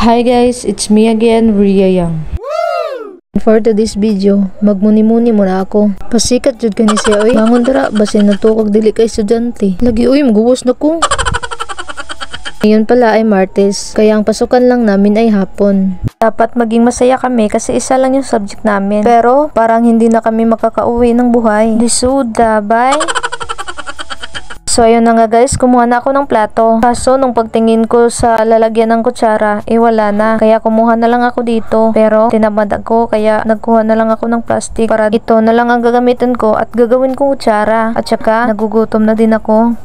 Hi guys, it's me again, Ria Yang. For today's video, magmuni-muni muna ako. Pasikat jud kani siya oy. Mangon dara basin natukog dili kay estudyante. Lagi oy maguwas na ko. Ngayon pala ay Martes, kaya ang pasukan lang namin ay hapon. Dapat maging masaya kami kasi isa lang yung subject namin. Pero parang hindi na kami makakauwi ng buhay. Disuda, bye! So ayun na nga guys, kumuha na ako ng plato. Kaso nung pagtingin ko sa lalagyan ng kutsara, wala na. Kaya kumuha na lang ako dito. Pero tinamad ako kaya nagkuha na lang ako ng plastic para ito na lang ang gagamitin ko at gagawin kong kutsara. At saka nagugutom na din ako.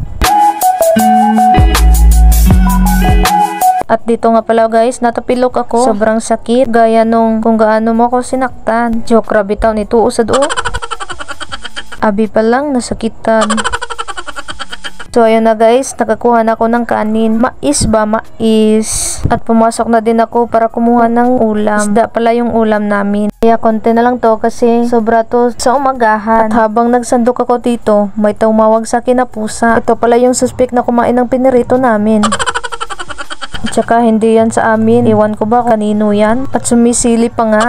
At dito nga pala guys, natapilok ako. Sobrang sakit. Gaya nung kung gaano mo ako sinaktan. Joke, grabe taon ito usad o. Abi pa lang nasakitan. So ayun na guys, nakakuha na ako ng kanin. Mais ba? Mais. At pumasok na din ako para kumuha ng ulam. Isda pala yung ulam namin. Kaya konti na lang to kasi sobra to sa umagahan. At habang nagsandok ako dito, may tumawag sa akin na pusa. Ito pala yung suspect na kumain ng pinirito namin. At saka hindi yan sa amin. Iwan ko ba kanino yan? At sumisili pa nga.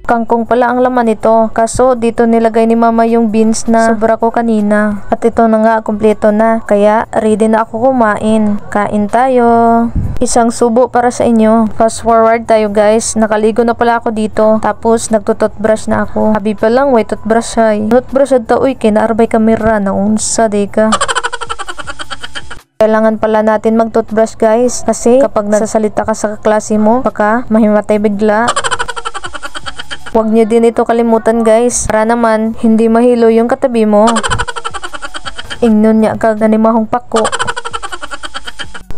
Kangkong pala ang laman nito. Kaso dito nilagay ni mama yung beans na sobra ko kanina. At ito na nga, kumpleto na. Kaya ready na ako kumain. Kain tayo. Isang subo para sa inyo. Fast forward tayo guys. Nakaligo na pala ako dito. Tapos nagtututbrush na ako. Habi pa lang, way toothbrush ay. Toothbrush at uy, kinaarbay kamera na unsa deka. Kailangan pala natin mag-toothbrush guys. Kasi kapag nasasalita ka sa kaklase mo, baka mahimatay bigla. Huwag nyo din ito kalimutan guys. Para naman, hindi mahilo yung katabi mo. Ingnon niya kag nanimahong pako.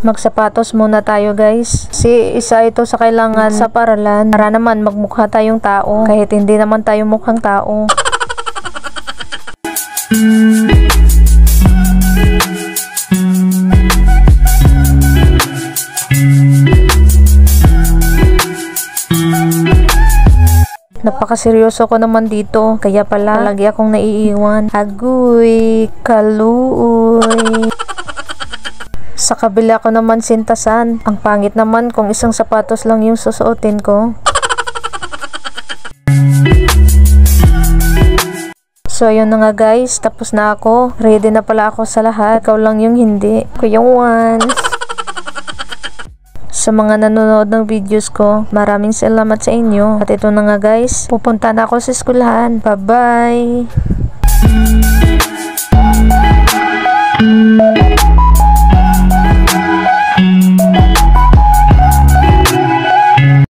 Magsapatos muna tayo guys. Kasi isa ito sa kailangan sa paralan. Para naman magmukha tayong tao. Kahit hindi naman tayo mukhang tao. Napakaseryoso ko naman dito. Kaya pala, lagi akong naiiwan. Agoy, kaluoy. Sa kabila ko naman sintasan. Ang pangit naman kung isang sapatos lang yung susuotin ko. So, yun na nga guys. Tapos na ako. Ready na pala ako sa lahat. Ikaw lang yung hindi. Kuya Juan. Sa mga nanonood ng videos ko, maraming salamat sa inyo. At ito na nga guys, pupunta na ako sa eskwelahan. Bye-bye!